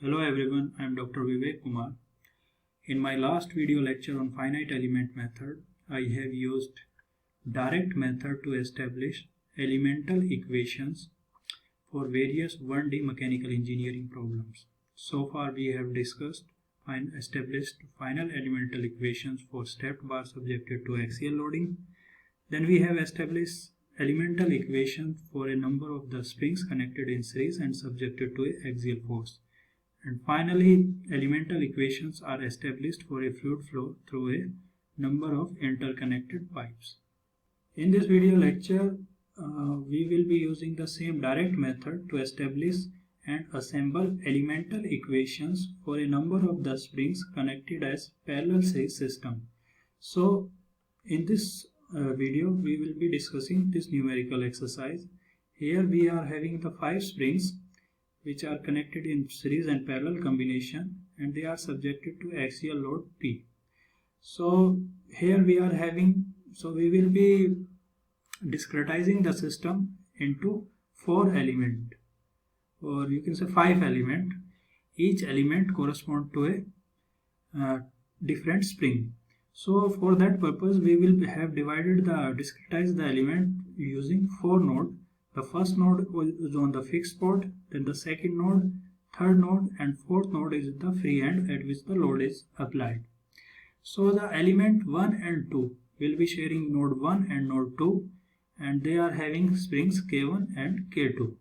Hello everyone, I am Dr. Vivek Kumar. In my last video lecture on finite element method, I have used direct method to establish elemental equations for various 1D mechanical engineering problems. So far we have discussed and established final elemental equations for stepped bar subjected to axial loading. Then we have established elemental equations for a number of the springs connected in series and subjected to an axial force. And finally, elemental equations are established for a fluid flow through a number of interconnected pipes. In this video lecture, we will be using the same direct method to establish and assemble elemental equations for a number of the springs connected as parallel series system. So, in this video, we will be discussing this numerical exercise. Here we are having the 5 springs which are connected in series and parallel combination, and they are subjected to axial load P. So here we are having, we will be discretizing the system into 4 element, or you can say 5 element. Each element corresponds to a different spring. So for that purpose we will have discretized the element using 4 nodes. The first node is on the fixed spot, then the second node, third node, and fourth node is the free end at which the load is applied. So the element 1 and 2 will be sharing node 1 and node 2, and they are having springs K1 and K2.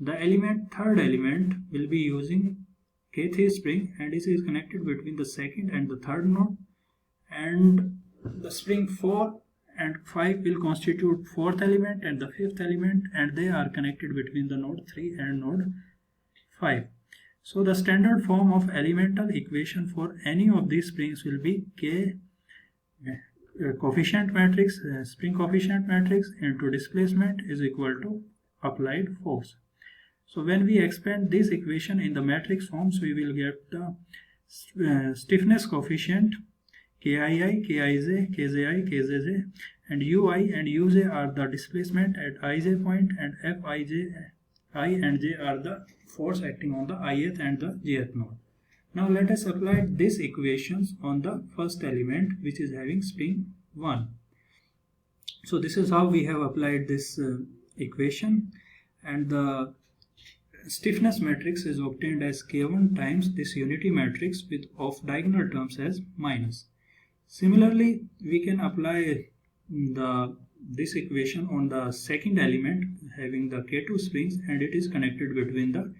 The third element will be using K3 spring, and this is connected between the second and the third node, and the spring 4 and 5 will constitute fourth element and the fifth element, and they are connected between the node 3 and node 5. So the standard form of elemental equation for any of these springs will be K coefficient matrix, spring coefficient matrix into displacement is equal to applied force. So when we expand this equation in the matrix forms, we will get the stiffness coefficient KII, KIJ, KJI, KJJ, and UI and UJ are the displacement at ij point, and Fij, I and J are the force acting on the ith and the jth node. Now let us apply these equations on the first element, which is having spring 1. So this is how we have applied this equation, and the stiffness matrix is obtained as K1 times this unity matrix with off diagonal terms as minus. Similarly, we can apply this equation on the second element having the K2 springs, and it is connected between the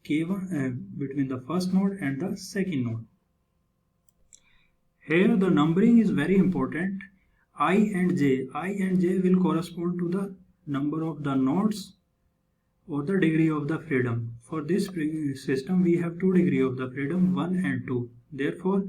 K1 between the first node and the second node. Here the numbering is very important. I and J will correspond to the number of the nodes or the degree of the freedom. For this system we have 2 degrees of the freedom, 1 and 2. Therefore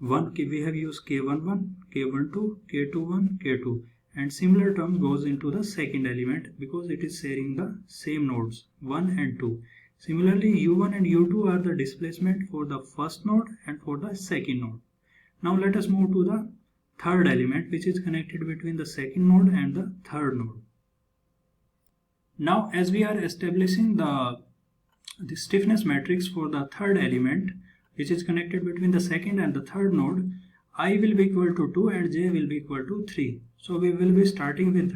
we have used K11, K12, K21, K2, and similar terms goes into the second element because it is sharing the same nodes 1 and 2. Similarly, U1 and U2 are the displacement for the first node and for the second node. Now let us move to the third element, which is connected between the second node and the third node. Now as we are establishing the stiffness matrix for the third element, which is connected between the second and the third node, I will be equal to 2 and J will be equal to 3. So we will be starting with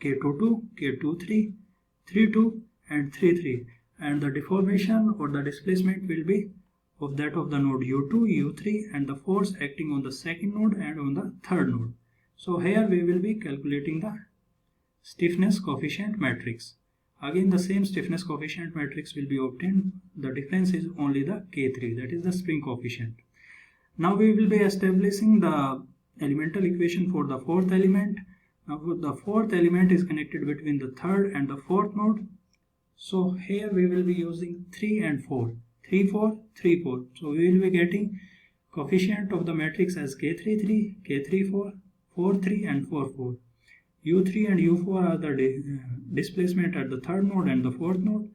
K22, K23, 32 and 33, and the deformation or the displacement will be of that of the node U2, U3, and the force acting on the second node and on the third node. So here we will be calculating the stiffness coefficient matrix. Again the same stiffness coefficient matrix will be obtained. The difference is only the K3, that is the spring coefficient. Now we will be establishing the elemental equation for the fourth element. Now the fourth element is connected between the third and the fourth node. So here we will be using 3 and 4. 3, 4, 3, 4. So we will be getting coefficient of the matrix as K33, K34, 4, 3 and 4, 4. U3 and U4 are the displacement at the third node and the fourth node,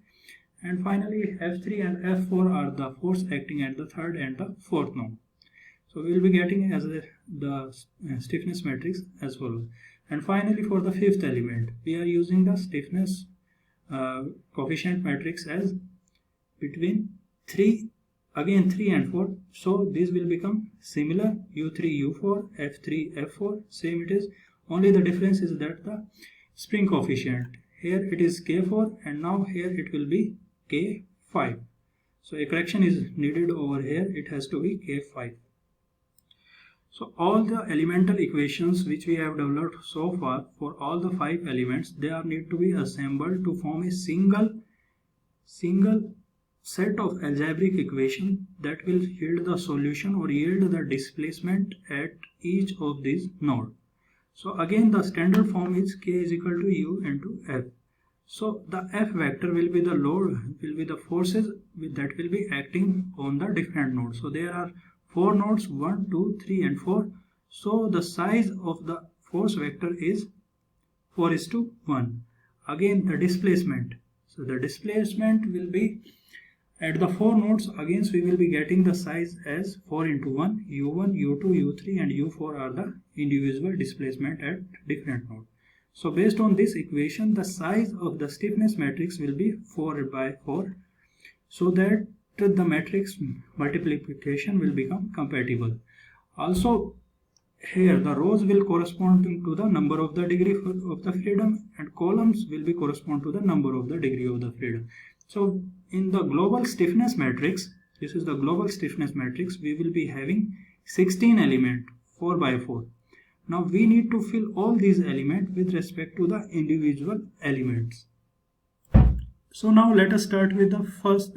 and finally F3 and F4 are the force acting at the third and the fourth node. So we will be getting as the stiffness matrix as follows. And finally for the fifth element, we are using the stiffness coefficient matrix as between 3 again 3 and 4, so this will become similar, u3 u4, f3 f4, same it is, only the difference is that the spring coefficient, here it is k4 and now here it will be k5. So a correction is needed over here, it has to be k5. So all the elemental equations which we have developed so far for all the 5 elements, they are need to be assembled to form a single set of algebraic equation that will yield the solution or yield the displacement at each of these nodes. So again the standard form is k is equal to u into f. So the f vector will be the load, will be the forces that will be acting on the different nodes. So there are 4 nodes, 1, 2, 3 and 4. So the size of the force vector is 4:1. Again the displacement. So the displacement will be at the 4 nodes, again we will be getting the size as 4 into 1, u1, u2, u3 and u4 are the individual displacement at different nodes. So based on this equation, the size of the stiffness matrix will be 4 by 4, so that the matrix multiplication will become compatible. Also here the rows will correspond to the number of the degree of the freedom and columns will be correspond to the number of the degree of the freedom. So in the global stiffness matrix, this is the global stiffness matrix, we will be having 16 elements 4 by 4. Now we need to fill all these elements with respect to the individual elements. So now let us start with the first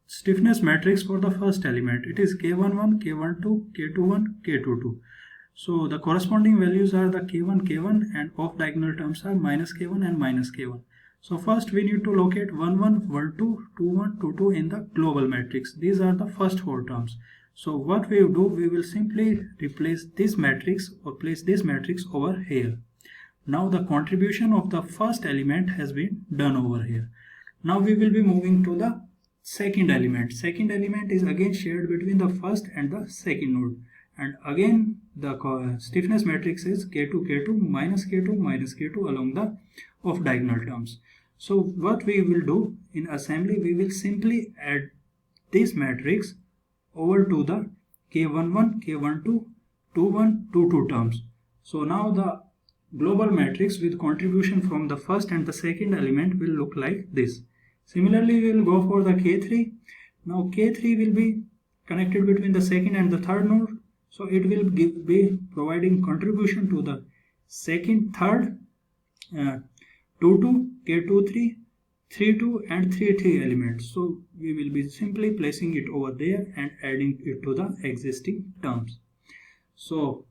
stiffness matrix for the first element. It is k11, k12, k21, k22. So the corresponding values are the k1, k1 and off diagonal terms are minus k1 and minus k1. So first we need to locate 1, 1, 1, 2, 2, 1, 2, 2 in the global matrix. These are the first 4 terms. So what we will do, we will simply replace this matrix or place this matrix over here. Now the contribution of the first element has been done over here. Now we will be moving to the second element. Second element is again shared between the first and the second node. And again the stiffness matrix is k2, k2, minus k2, minus k2 along the off diagonal terms. So what we will do in assembly, we will simply add this matrix over to the k11, k12, 21, 22 terms. So now the global matrix with contribution from the first and the second element will look like this. Similarly, we will go for the k3. Now k3 will be connected between the second and the third node. So it will be providing contribution to the second, third, 2, 2, k2, 3, 3, 2 and 3, 3 elements. So we will be simply placing it over there and adding it to the existing terms. So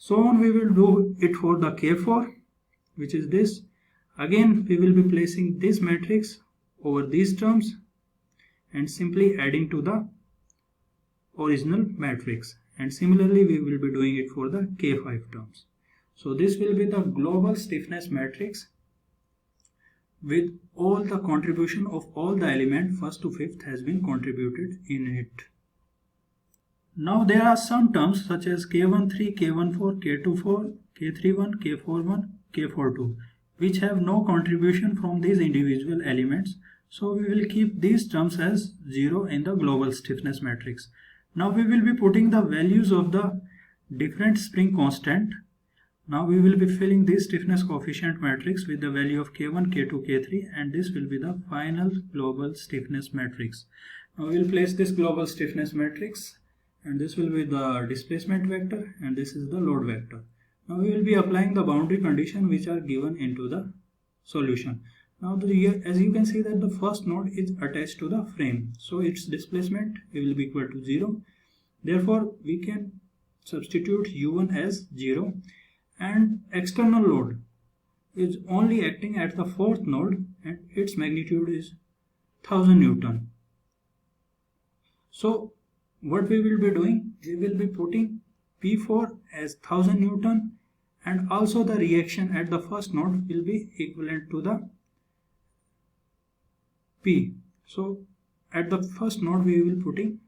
on we will do it for the k4, which is this. Again we will be placing this matrix over these terms and simply adding to the original matrix. And similarly we will be doing it for the k5 terms. So this will be the global stiffness matrix with all the contribution of all the elements first to fifth has been contributed in it. Now there are some terms such as k13, k14, k24, k31, k41, k42 which have no contribution from these individual elements. So we will keep these terms as 0 in the global stiffness matrix. Now we will be putting the values of the different spring constant. Now we will be filling this stiffness coefficient matrix with the value of k1, k2, k3 and this will be the final global stiffness matrix. Now we will place this global stiffness matrix and this will be the displacement vector and this is the load vector. Now we will be applying the boundary condition which are given into the solution. Now as you can see that the first node is attached to the frame, so its displacement will be equal to 0. Therefore we can substitute u1 as 0 and external load is only acting at the fourth node and its magnitude is 1000 Newton. So what we will be doing, we will be putting P4 as 1000 Newton and also the reaction at the first node will be equivalent to the P. So at the first node we will putting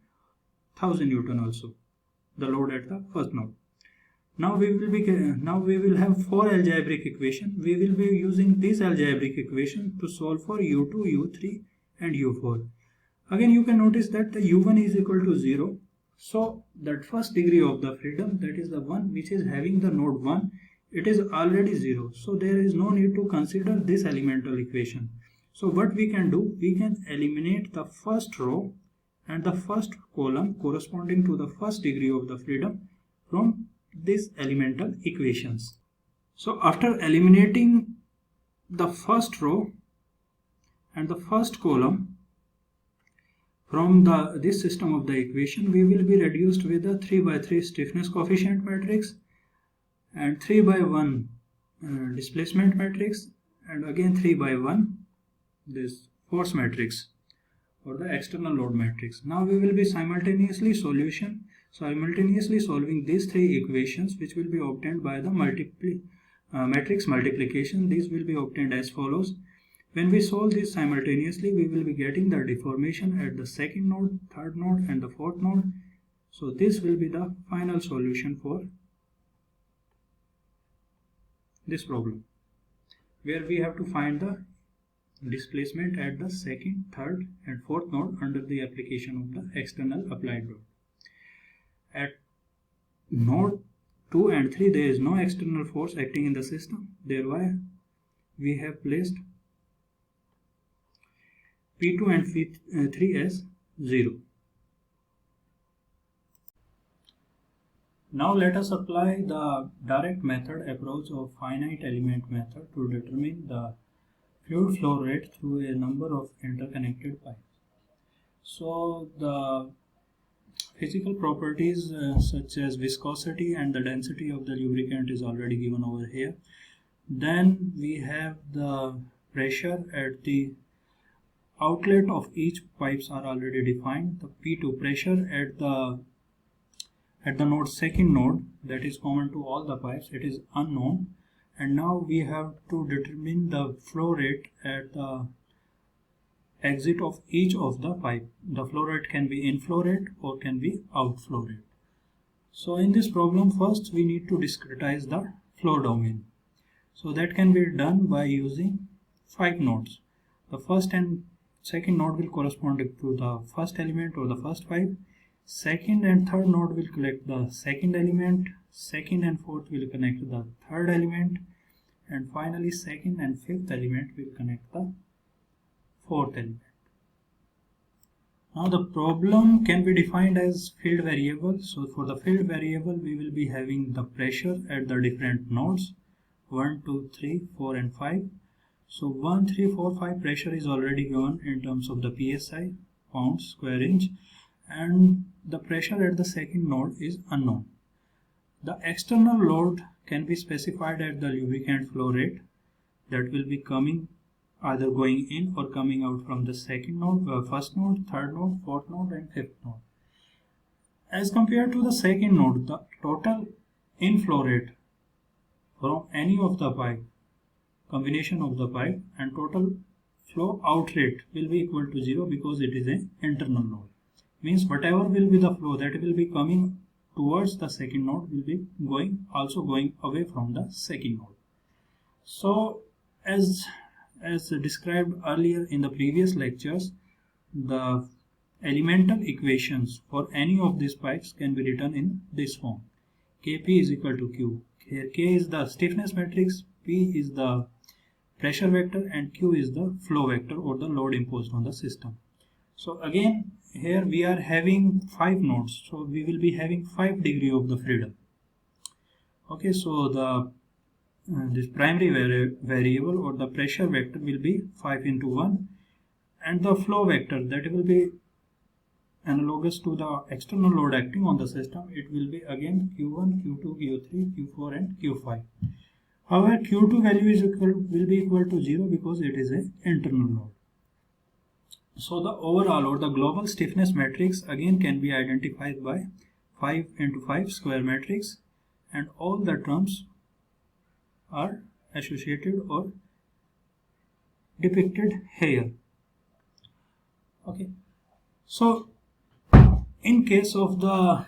1000 Newton also, the load at the first node. Now we will have 4 algebraic equations. We will be using this algebraic equation to solve for u2, u3 and u4. Again, you can notice that the u1 is equal to 0. So that first degree of the freedom, that is the one which is having the node 1, it is already 0. So there is no need to consider this elemental equation. So what we can do, we can eliminate the first row and the first column corresponding to the first degree of the freedom from these elemental equations. So after eliminating the first row and the first column from this system of the equation, we will be reduced with a 3 by 3 stiffness coefficient matrix and 3 by 1 displacement matrix, and again 3 by 1 this force matrix or the external load matrix. Now we will be simultaneously solving these three equations, which will be obtained by the matrix multiplication. These will be obtained as follows. When we solve this simultaneously, we will be getting the deformation at the second node, third node and the fourth node. So this will be the final solution for this problem, where we have to find the displacement at the second, third and fourth node under the application of the external applied load. At node 2 and 3 there is no external force acting in the system, thereby we have placed P2 and P3 as 0. Now let us apply the direct method approach of finite element method to determine the fluid flow rate through a number of interconnected pipes. So the physical properties such as viscosity and the density of the lubricant is already given over here. Then we have the pressure at the outlet of each pipes are already defined. The P2 pressure at the node second node, that is common to all the pipes, it is unknown. And now we have to determine the flow rate at the exit of each of the pipe. The flow rate can be inflow rate or can be outflow rate. So in this problem, first we need to discretize the flow domain. So that can be done by using 5 nodes. The first and second node will correspond to the first element or the first pipe. Second and third node will collect the second element. Second and fourth will connect the third element. And finally second and fifth element will connect the fourth element. Now the problem can be defined as field variable. So for the field variable, we will be having the pressure at the different nodes 1, 2, 3, 4 and 5. So 1, 3, 4, 5 pressure is already given in terms of the PSI, pounds square inch, and the pressure at the second node is unknown. The external load can be specified at the lubricant flow rate that will be coming either going in or coming out from the second node, first node, third node, fourth node and fifth node. As compared to the second node, the total inflow rate from any of the pipe, combination of the pipe, and total flow out rate will be equal to 0 because it is an internal node. Means whatever will be the flow that will be coming towards the second node will be also going away from the second node. So as described earlier in the previous lectures, the elemental equations for any of these pipes can be written in this form. Kp is equal to Q. Here K is the stiffness matrix, P is the pressure vector and Q is the flow vector or the load imposed on the system. So again here we are having 5 nodes, so we will be having 5 degree of the freedom. Okay, so the this primary variable or the pressure vector will be 5 into 1, and the flow vector that will be analogous to the external load acting on the system. It will be again Q1, Q2, Q3, Q4 and Q5. However, Q2 value will be equal to 0 because it is an internal load. So the overall or the global stiffness matrix again can be identified by 5 into 5 square matrix, and all the terms are associated or depicted here. Okay, so in case of the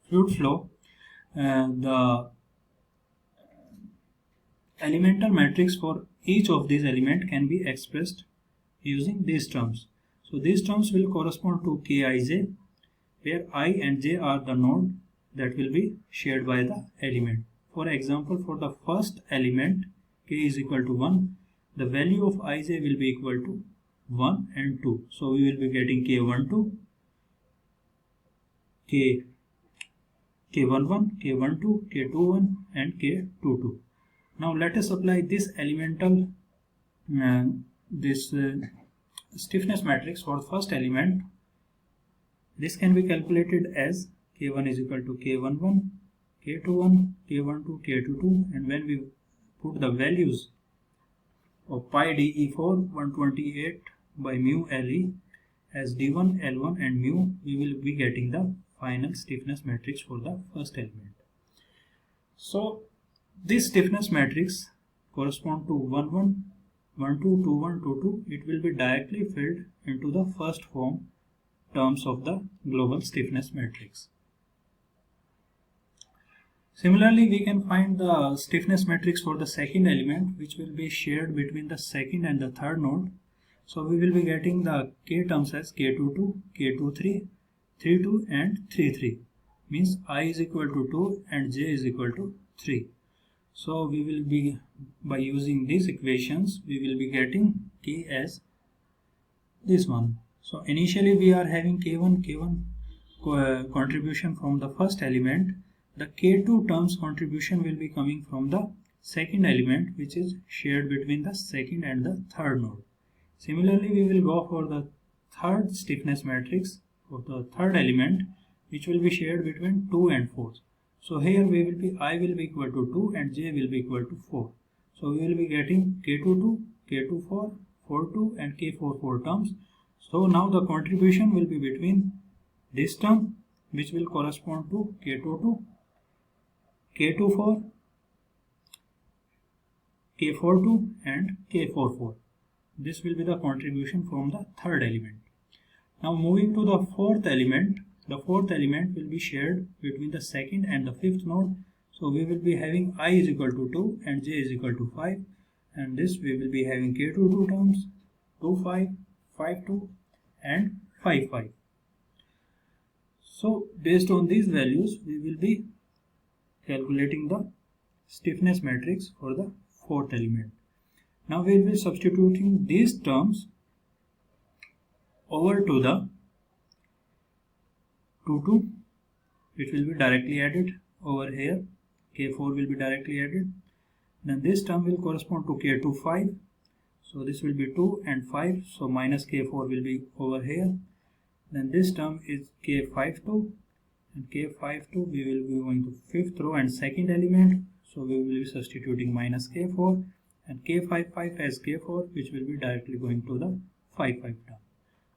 fluid flow, the elemental matrix for each of these elements can be expressed using these terms. So these terms will correspond to Kij, where I and j are the node that will be shared by the element. For example, for the first element k is equal to 1, the value of ij will be equal to 1 and 2. So we will be getting k12, k11, k12, k21 and k22. Now let us apply this elemental stiffness matrix for the first element. This can be calculated as k1 is equal to k11, k21, k12, k22, and when we put the values of pi de4 128 by mu le as d1, l1 and mu, we will be getting the final stiffness matrix for the first element. So this stiffness matrix correspond to 1, 1, 1, 2, 2, 1, 2, 2. It will be directly filled into the first form terms of the global stiffness matrix. Similarly, we can find the stiffness matrix for the second element, which will be shared between the second and the third node. So we will be getting the k terms as k22, k23, 32 and 33. Means I is equal to 2 and j is equal to 3. So we will be, by using these equations, we will be getting k as this one. So initially we are having k1 contribution from the first element. The k2 terms contribution will be coming from the second element, which is shared between the second and the third node. Similarly, we will go for the third stiffness matrix for the third element, which will be shared between 2 and 4. So here we will be, I will be equal to 2 and j will be equal to 4. So we will be getting k22, k24, 42 and k44 terms. So now the contribution will be between this term, which will correspond to k22, k24, k42 and k44. This will be the contribution from the third element. Now moving to the fourth element, the fourth element will be shared between the second and the fifth node. So we will be having I is equal to 2 and j is equal to 5, and this we will be having k22 terms, 2, 5, 5, 2 and 5, 5. So based on these values, we will be calculating the stiffness matrix for the fourth element. Now we will be substituting these terms over to the 2, it will be directly added over here. K4 will be directly added. Then this term will correspond to K25. So this will be 2 and 5. So minus K4 will be over here. Then this term is K52. And K52 we will be going to fifth row and second element. So we will be substituting minus K4 and K55 as K4, which will be directly going to the 55 term.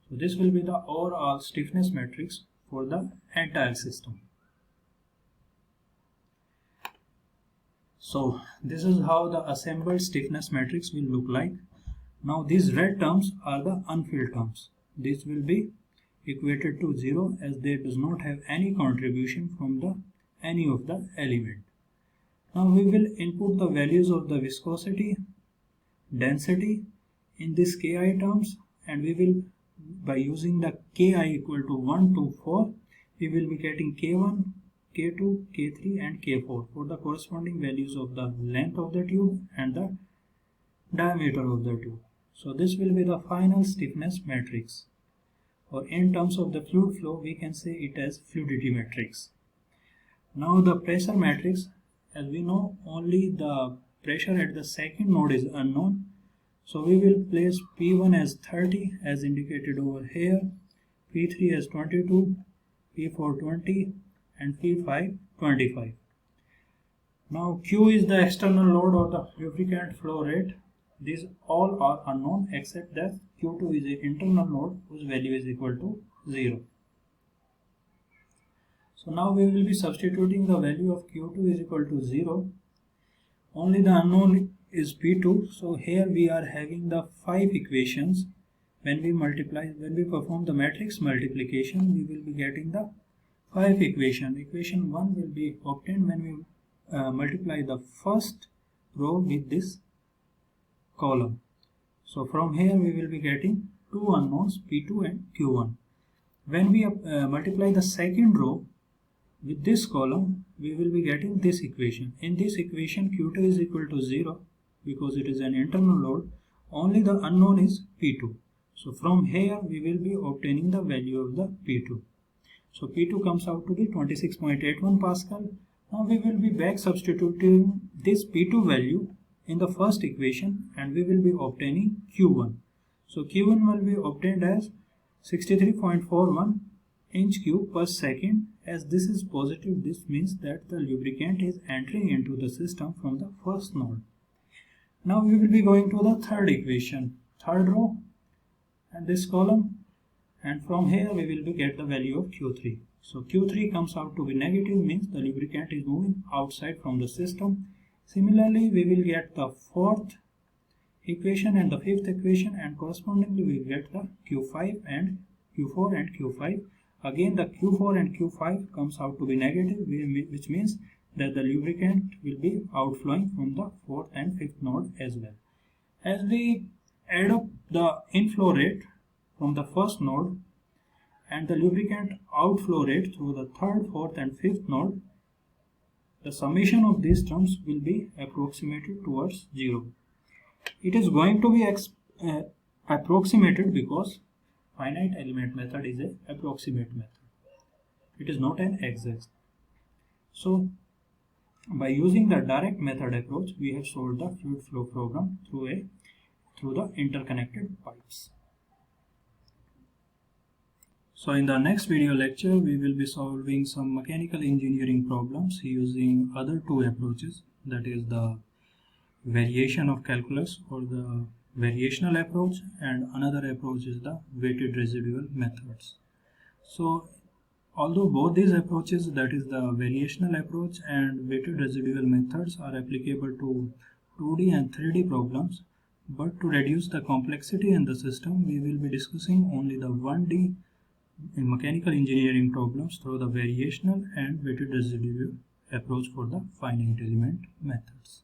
So this will be the overall stiffness matrix for the entire system. So this is how the assembled stiffness matrix will look like. Now these red terms are the unfilled terms. This will be equated to 0 as they does not have any contribution from any of the element. Now we will input the values of the viscosity, density in this Ki terms, and we will, by using the Ki equal to 1 to 4, we will be getting K1, K2, K3 and K4 for the corresponding values of the length of the tube and the diameter of the tube. So this will be the final stiffness matrix, or in terms of the fluid flow we can say it as fluidity matrix. Now the pressure matrix, as we know, only the pressure at the second node is unknown. So we will place P1 as 30 as indicated over here, P3 as 22, P4 20 and P5 25. Now Q is the external load or the lubricant flow rate. These all are unknown except that Q2 is an internal load whose value is equal to 0. So now we will be substituting the value of Q2 is equal to 0. Only the unknown is P2. So here we are having the 5 equations. When we perform the matrix multiplication, we will be getting the 5 equations. Equation 1 will be obtained when we multiply the first row with this column. So from here we will be getting two unknowns P2 and Q1. When we multiply the second row with this column, we will be getting this equation. In this equation, Q2 is equal to 0 because it is an internal load. Only the unknown is P2. So from here we will be obtaining the value of the P2. So P2 comes out to be 26.81 Pascal. Now we will be back substituting this P2 value in the first equation and we will be obtaining Q1. So Q1 will be obtained as 63.41 inch cube per second. As this is positive, this means that the lubricant is entering into the system from the first node. Now we will be going to the third equation, third row and this column, and from here we will be get the value of Q3. So Q3 comes out to be negative, means the lubricant is moving outside from the system. Similarly, we will get the fourth equation and the fifth equation, and correspondingly we will get the Q5 and Q4 and Q5. Again the Q4 and Q5 comes out to be negative, which means that the lubricant will be outflowing from the fourth and fifth node as well. As we add up the inflow rate from the first node and the lubricant outflow rate through the third, fourth and fifth node, the summation of these terms will be approximated towards 0. It is going to be approximated because finite element method is an approximate method. It is not an exact. So by using the direct method approach, we have solved the fluid flow program through the interconnected pipes. So in the next video lecture, we will be solving some mechanical engineering problems using other two approaches, that is the variation of calculus or the variational approach, and another approach is the weighted residual methods. So although both these approaches, that is the variational approach and weighted residual methods, are applicable to 2D and 3D problems, but to reduce the complexity in the system, we will be discussing only the 1D in mechanical engineering problems through the variational and weighted residual approach for the finite element methods.